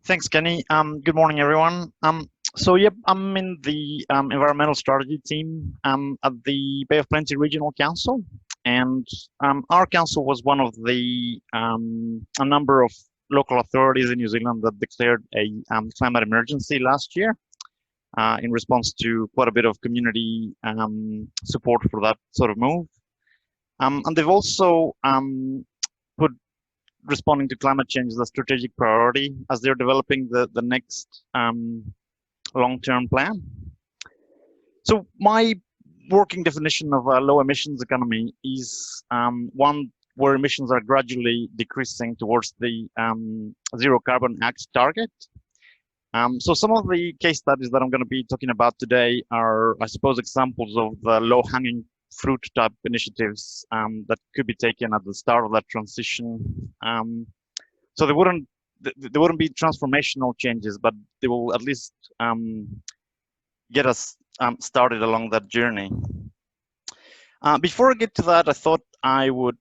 Thanks, Kenny. Good morning, everyone. Yep, I'm in the environmental strategy team at the Bay of Plenty Regional Council, and our council was one of the a number of local authorities in New Zealand that declared a climate emergency last year in response to quite a bit of community support for that sort of move. And they've also put responding to climate change as a strategic priority as they're developing the next long-term plan. So my working definition of a low emissions economy is one where emissions are gradually decreasing towards the Zero Carbon Act target. So some of the case studies that I'm going to be talking about today are, I suppose, examples of the low-hanging fruit type initiatives that could be taken at the start of that transition. So they wouldn't be transformational changes, but they will at least get us started along that journey. Before I get to that, I thought I would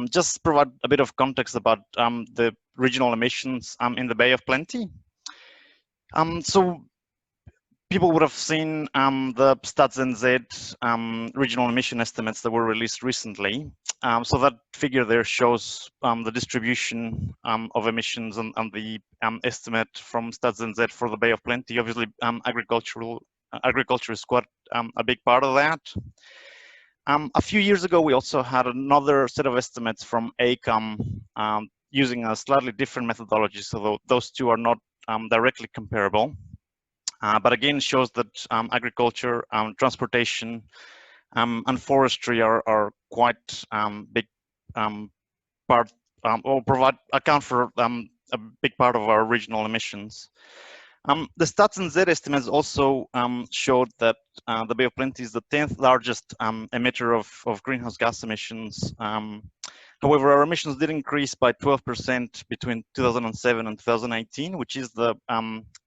just provide a bit of context about the regional emissions in the Bay of Plenty. So people would have seen the StatsNZ regional emission estimates that were released recently. So that figure there shows the distribution of emissions and the estimate from StatsNZ for the Bay of Plenty. Obviously, agriculture is quite a big part of that. A few years ago, we also had another set of estimates from AECOM using a slightly different methodology, so those two are not directly comparable. But again, shows that agriculture, transportation, and forestry are quite big part, or account for a big part of our regional emissions. The StatsNZ estimates also showed that the Bay of Plenty is the 10th largest emitter of greenhouse gas emissions. However, our emissions did increase by 12% between 2007 and 2018, which is the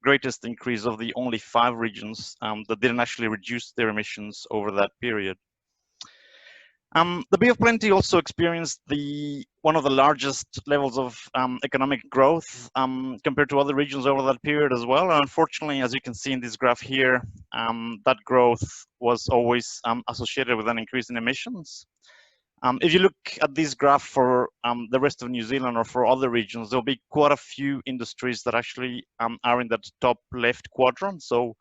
greatest increase of the only 5 regions that didn't actually reduce their emissions over that period. The Bay of Plenty also experienced one of the largest levels of economic growth compared to other regions over that period as well. And unfortunately, as you can see in this graph here, that growth was always associated with an increase in emissions. If you look at this graph for the rest of New Zealand or for other regions, there'll be quite a few industries that actually are in that top left quadrant. So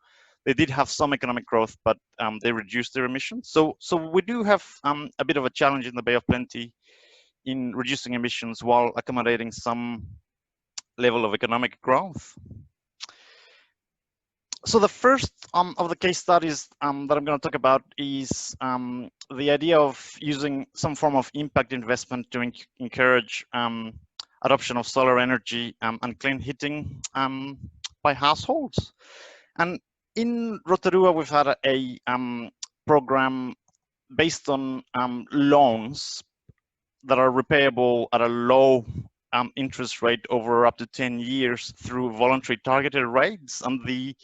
they did have some economic growth, but they reduced their emissions. So we do have a bit of a challenge in the Bay of Plenty in reducing emissions while accommodating some level of economic growth. So the first of the case studies that I'm going to talk about is the idea of using some form of impact investment to encourage adoption of solar energy and clean heating by households. And in Rotorua, we've had a program based on loans that are repayable at a low interest rate over up to 10 years through voluntary targeted rates. And the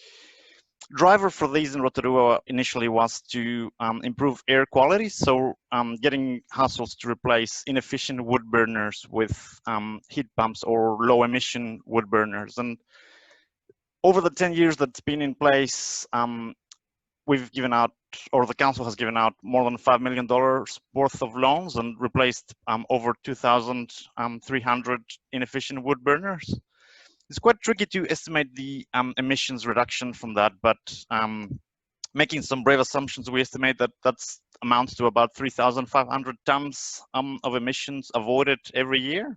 driver for these in Rotorua initially was to improve air quality. So getting households to replace inefficient wood burners with heat pumps or low emission wood burners. And over the 10 years that's been in place, we've given out, or the council has given out, more than $5 million worth of loans and replaced over 2,300 inefficient wood burners. It's quite tricky to estimate the emissions reduction from that, but making some brave assumptions, we estimate that that's amounts to about 3,500 tons of emissions avoided every year.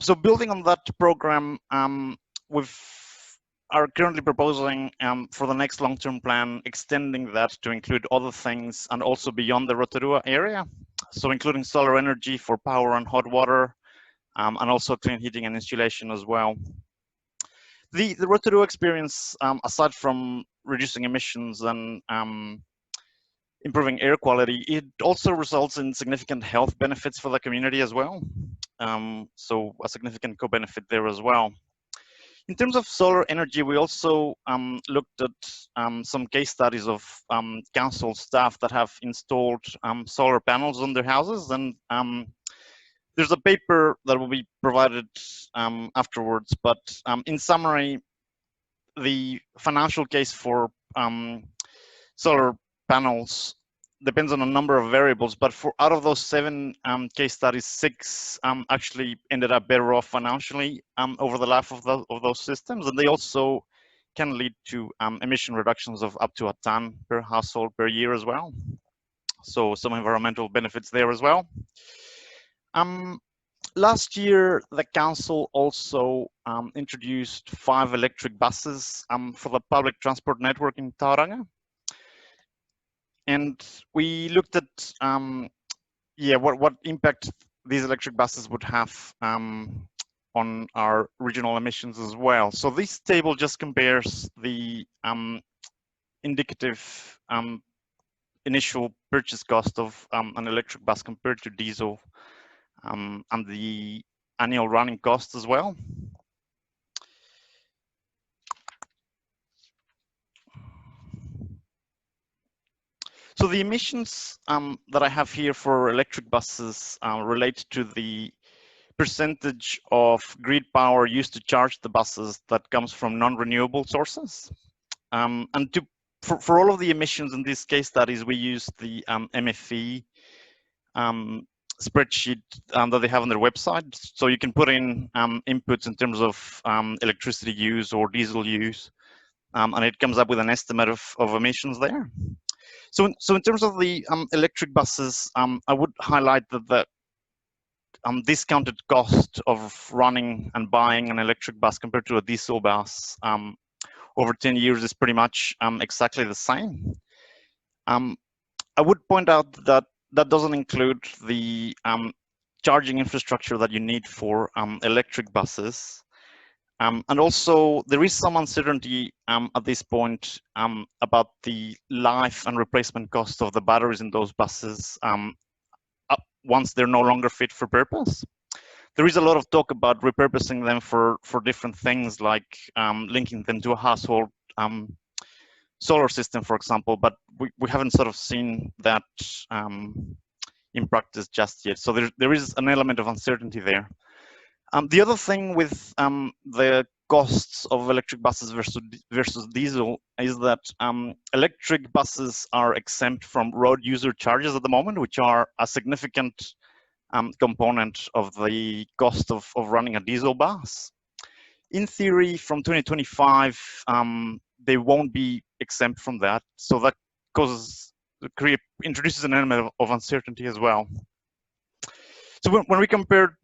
So building on that program, we are currently proposing for the next long-term plan, extending that to include other things and also beyond the Rotorua area. So including solar energy for power and hot water, and also clean heating and insulation as well. The Rotorua experience, aside from reducing emissions and improving air quality, it also results in significant health benefits for the community as well. So a significant co-benefit there as well. In terms of solar energy, we also looked at some case studies of council staff that have installed solar panels on their houses, and there's a paper that will be provided afterwards, but in summary, the financial case for solar panels depends on a number of variables, but for out of those 7 case studies, 6 actually ended up better off financially over the life of those systems, and they also can lead to emission reductions of up to a ton per household per year as well. So some environmental benefits there as well. Last year, the council also introduced 5 electric buses for the public transport network in Tauranga. And we looked at what impact these electric buses would have on our regional emissions as well. So this table just compares the indicative initial purchase cost of an electric bus compared to diesel and the annual running cost as well. So the emissions that I have here for electric buses relate to the percentage of grid power used to charge the buses that comes from non-renewable sources. And for all of the emissions in this case studies, we use the MFE spreadsheet that they have on their website. So you can put in inputs in terms of electricity use or diesel use, and it comes up with an estimate of emissions there. So in terms of the electric buses, I would highlight that the discounted cost of running and buying an electric bus compared to a diesel bus over 10 years is pretty much exactly the same. I would point out that that doesn't include the charging infrastructure that you need for electric buses. And also, there is some uncertainty at this point about the life and replacement cost of the batteries in those buses once they're no longer fit for purpose. There is a lot of talk about repurposing them for different things, like linking them to a household solar system, for example, but we haven't sort of seen that in practice just yet. So there is an element of uncertainty there. The other thing with the costs of electric buses versus diesel is that electric buses are exempt from road user charges at the moment, which are a significant component of the cost of running a diesel bus. In theory, from 2025, they won't be exempt from that. So that introduces an element of uncertainty as well. So when we compare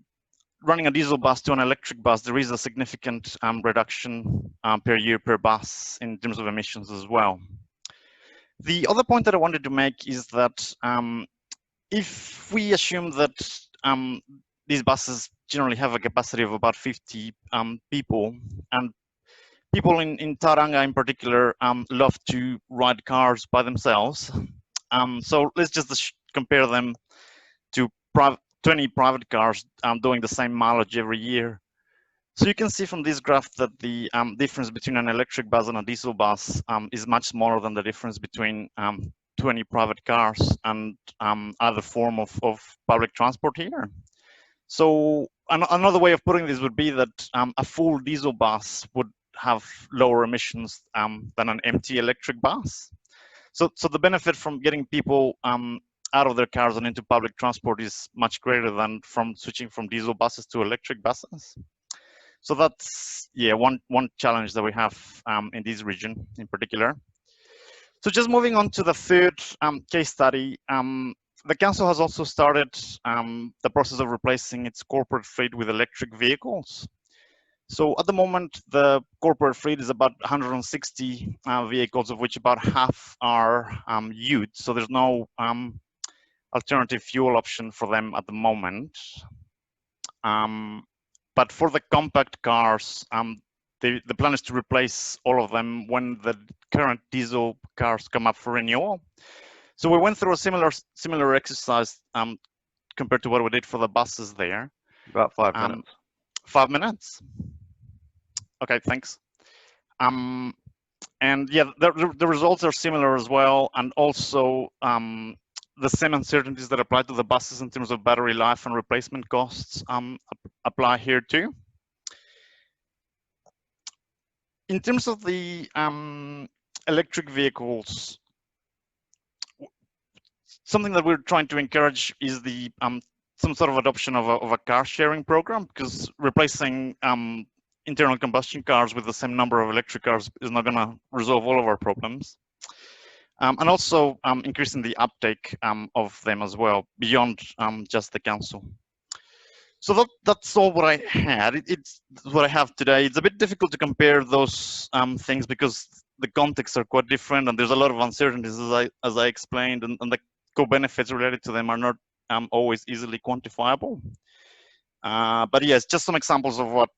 running a diesel bus to an electric bus, there is a significant reduction per year per bus in terms of emissions as well. The other point that I wanted to make is that if we assume that these buses generally have a capacity of about 50 people, and people in Tauranga in particular love to ride cars by themselves. So let's just compare them to 20 private cars doing the same mileage every year. So you can see from this graph that the difference between an electric bus and a diesel bus is much smaller than the difference between 20 private cars and other form of public transport here. So another way of putting this would be that a full diesel bus would have lower emissions than an empty electric bus. So the benefit from getting people out of their cars and into public transport is much greater than from switching from diesel buses to electric buses. So that's one challenge that we have in this region in particular. So just moving on to the third case study, the council has also started the process of replacing its corporate fleet with electric vehicles. So at the moment, the corporate fleet is about 160 vehicles, of which about half are ute. So there's no alternative fuel option for them at the moment. But for the compact cars, the plan is to replace all of them when the current diesel cars come up for renewal. So we went through a similar exercise compared to what we did for the buses there. About 5 minutes. 5 minutes. Okay, thanks. And yeah, the results are similar as well, and also the same uncertainties that apply to the buses in terms of battery life and replacement costs apply here too. In terms of the electric vehicles, something that we're trying to encourage is the some sort of adoption of a car sharing program, because replacing internal combustion cars with the same number of electric cars is not going to resolve all of our problems. And also increasing the uptake of them as well, beyond just the council. So that's all what I had. It's what I have today. It's a bit difficult to compare those things because the contexts are quite different, and there's a lot of uncertainties, as I explained, and the co-benefits related to them are not always easily quantifiable. But yes, just some examples of what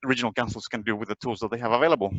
regional councils can do with the tools that they have available.